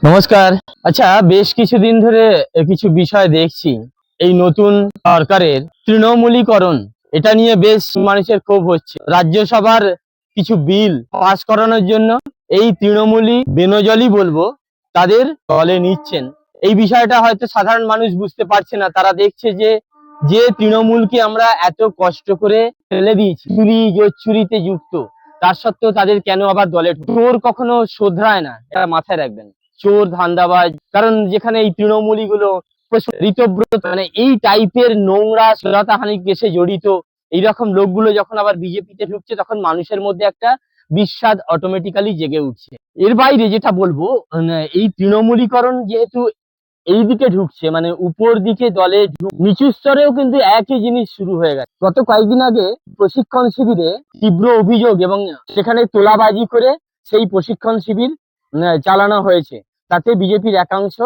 নমস্কার। আচ্ছা, বেশ কিছুদিন ধরে কিছু বিষয় দেখছি। এই নতুন সরকারের তৃণমূলীকরণ, এটা নিয়ে বেশ মানুষের ক্ষোভ হচ্ছে। রাজ্যসভার কিছু বিল পাস করানোর জন্য এই তৃণমূলী বেনজলি বলবো তাদের দলে নিচ্ছেন। এই বিষয়টা হয়তো সাধারণ মানুষ বুঝতে পারছে না। তারা দেখছে যে যে তৃণমূলকে আমরা এত কষ্ট করে ফেলে দিয়েছি, চুরি জোচ্চুরিতে যুক্ত, তার সত্ত্বেও তাদের কেন আবার দলে চোর কখনো শোধরায় না, এটা মাথায় রাখবেন। চোর ধান্দাবাজ, কারণ যেখানে এই তৃণমূলী গুলো ঋতব্রত, মানে এই টাইপের নোংরা শ্লীলতাহানি কেসে জড়িত এইরকম লোকগুলো যখন আবার বিজেপিতে ঢুকছে, তখন মানুষের মধ্যে একটা বিস্বাদ অটোমেটিক্যালি জেগে উঠছে। এর বাইরে যেটা বলবো, এই তৃণমূলীকরণ যেহেতু এই দিকে ঢুকছে, মানে উপর দিকে দলে নিচু স্তরেও কিন্তু একই জিনিস শুরু হয়ে গেছে। গত কয়েকদিন আগে প্রশিক্ষণ শিবিরে তীব্র অভিযোগ এবং সেখানে তোলাবাজি করে সেই প্রশিক্ষণ শিবির চালানো হয়েছে। তাতে বিজেপির একাংশ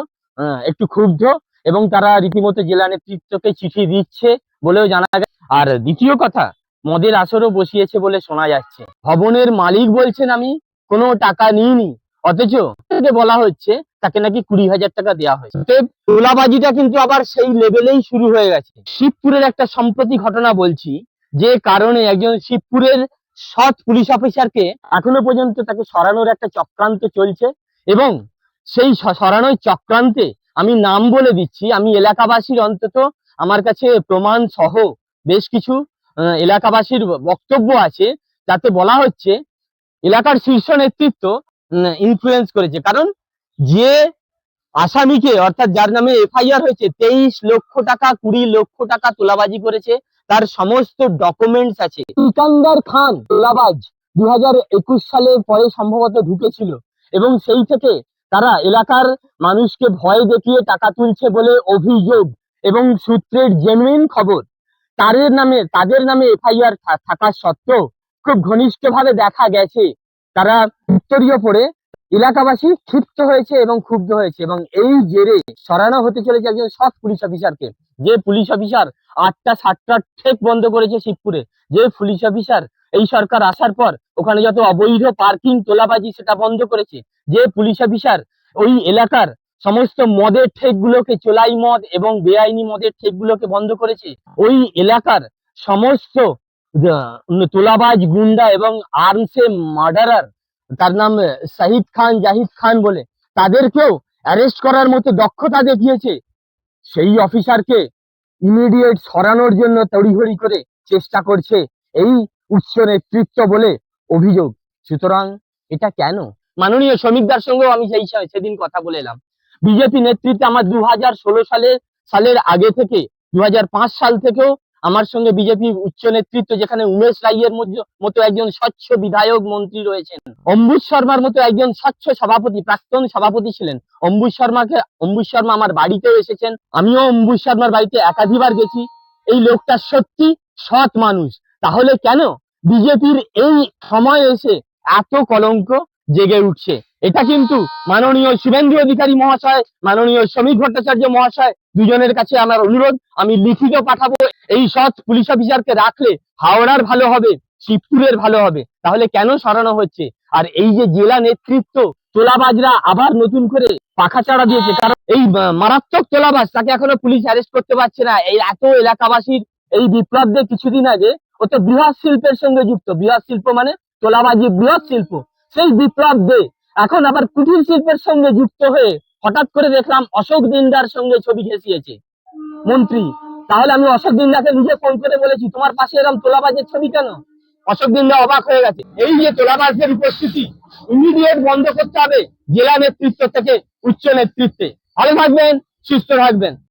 একটু ক্ষুব্ধ এবং তারা রীতিমতো জেলা নেতৃত্বকে চিঠি দিচ্ছে বলেও জানা গেছে। আর দ্বিতীয় কথা, মদের আসরও বসিয়েছে বলে শোনা যাচ্ছে। ভবনের মালিক বলছেন আমি কোনো টাকা নিইনি, অথচ বলা হচ্ছে তাকে নাকি 20,000 টাকা দেওয়া হয়েছে। তোলাবাজিটা কিন্তু আবার সেই লেভেলেই শুরু হয়ে গেছে। শিবপুরের একটা সম্প্রতি ঘটনা বলছি, যে কারণে একজন শিবপুরের সৎ পুলিশ অফিসারকে এখনো পর্যন্ত তাকে সরানোর একটা চক্রান্ত চলছে। এবং সেই সরানোর চক্রান্তে আমি নাম বলে দিচ্ছি, আমি এলাকাবাসীর অন্তত আমার কাছে প্রমাণ সহ বেশ কিছু এলাকাবাসীর বক্তব্য আছে, যাতে বলা হচ্ছে এলাকার শীর্ষ নেতৃত্ব ইনফ্লুয়েন্স করেছে। কারণ যে আসামিকে, অর্থাৎ যার নামে এফআইআর হয়েছে, 23 লক্ষ টাকা 20 লক্ষ টাকা তোলাবাজি করেছে, তার সমস্ত ডকুমেন্টস আছে। সিকান্দার খান তোলাবাজ 2021 সালের পরে সম্ভবত ঢুকেছিল এবং সেই থেকে তারা এলাকার মানুষকে ভয় দেখিয়ে টাকা তুলছে বলে অভিযোগ এবং সূত্রের জেনুইন খবর। তাদের নামে এফআইআর থাকা সত্ত্বেও খুব ঘনিষ্ঠভাবে দেখা গেছে তারা উত্তরীয় পড়ে এলাকাবাসী ক্ষিপ্ত হয়েছে এবং ক্ষুব্ধ হয়েছে। এবং এই জেরে সরানো হতে চলেছে একজন সৎ পুলিশ অফিসারকে। যে পুলিশ অফিসার 8টা 7টা ঠেক বন্ধ করেছে শিবপুরে, যে পুলিশ অফিসার এই সরকার আসার পর ওখানে যত অবৈধ পার্কিং তোলাবাজি সেটা বন্ধ করেছে, যে পুলিশ অফিসার ওই এলাকার সমস্ত মদের ঠেকগুলোকে, চোলাই মদ এবং বেআইনি মদের ঠেকগুলোকে বন্ধ করেছে, ওই এলাকার সমস্ত তোলাবাজ গুন্ডা এবং আর্মসে মার্ডারার, তার নাম জাহিদ খান বলে, তাদেরকেও অ্যারেস্ট করার মতো দক্ষতা দেখিয়েছে। সেই অফিসারকে ইমিডিয়েট সরানোর জন্য তড়িঘড়ি করে চেষ্টা করছে এই উচ্চ নেতৃত্ব বলে অভিযোগ। সুতরাং এটা কেন? মাননীয় শ্রমিকদার সঙ্গেও আমি সেদিন কথা বলে এলাম। বিজেপি নেতৃত্বে আমার 2016 সালের আগে থেকে 2005 সাল থেকেও আমার সঙ্গে বিজেপি উচ্চ নেতৃত্ব, যেখানে উমেশ রাইয়ের মতো একজন স্বচ্ছ বিধায়ক মন্ত্রী রয়েছেন, অম্বুজ শর্মার মতো একজন স্বচ্ছ সভাপতি, প্রাক্তন সভাপতি ছিলেন। অম্বুজ শর্মা আমার বাড়িতেও এসেছেন, আমিও অম্বুজ শর্মার বাড়িতে একাধিকবার গেছি। এই লোকটা সত্যি সৎ মানুষ। তাহলে কেন বিজেপির এই সময় এসে এত কলঙ্ক জেগে উঠছে? এটা কিন্তু মাননীয় শুভেন্দু অধিকারী মহাশয়, মাননীয় শ্রমিক ভট্টাচার্য মহাশয়, দুজনের কাছে আমার অনুরোধ, আমি লিখিত পাঠাবো। এই সৎ পুলিশ অফিসারকে রাখলে হাওড়ার ভালো হবে, শিবপুরের ভালো হবে। তাহলে কেন সরানো হচ্ছে? আর এই যে জেলা নেতৃত্ব তোলাবাজরা আবার নতুন করে পাখা চাড়া দিয়েছে, কারণ এই মারাত্মক তোলাবাজ, তাকে এখনো পুলিশ অ্যারেস্ট করতে পারছে না। এই এত এলাকাবাসীর এই বিপ্লব দিয়ে কিছুদিন আগে, ও তো বৃহৎ শিল্পের সঙ্গে যুক্ত। বৃহৎ শিল্প মানে তোলাবাজি, বৃহৎ শিল্প। সেই বিপ্লব দে এখন আবার কুটির শিল্পের সঙ্গে যুক্ত হয়ে হঠাৎ করে দেখলাম অশোক দিনদার সঙ্গে ছবি ঘেঁষিয়েছে মন্ত্রী। তাহলে আমি অশোক দিনদাকে নিজে ফোন করে বলেছি, তোমার পাশে এরকম তোলাবাজের ছবি কেন? অশোক দিনদা অবাক হয়ে গেছে। এই যে তোলাবাজদের উপস্থিতি ইমিডিয়েট বন্ধ করতে হবে জেলা নেতৃত্ব থেকে উচ্চ নেতৃত্বে। ভালো থাকবেন, সুস্থ থাকবেন।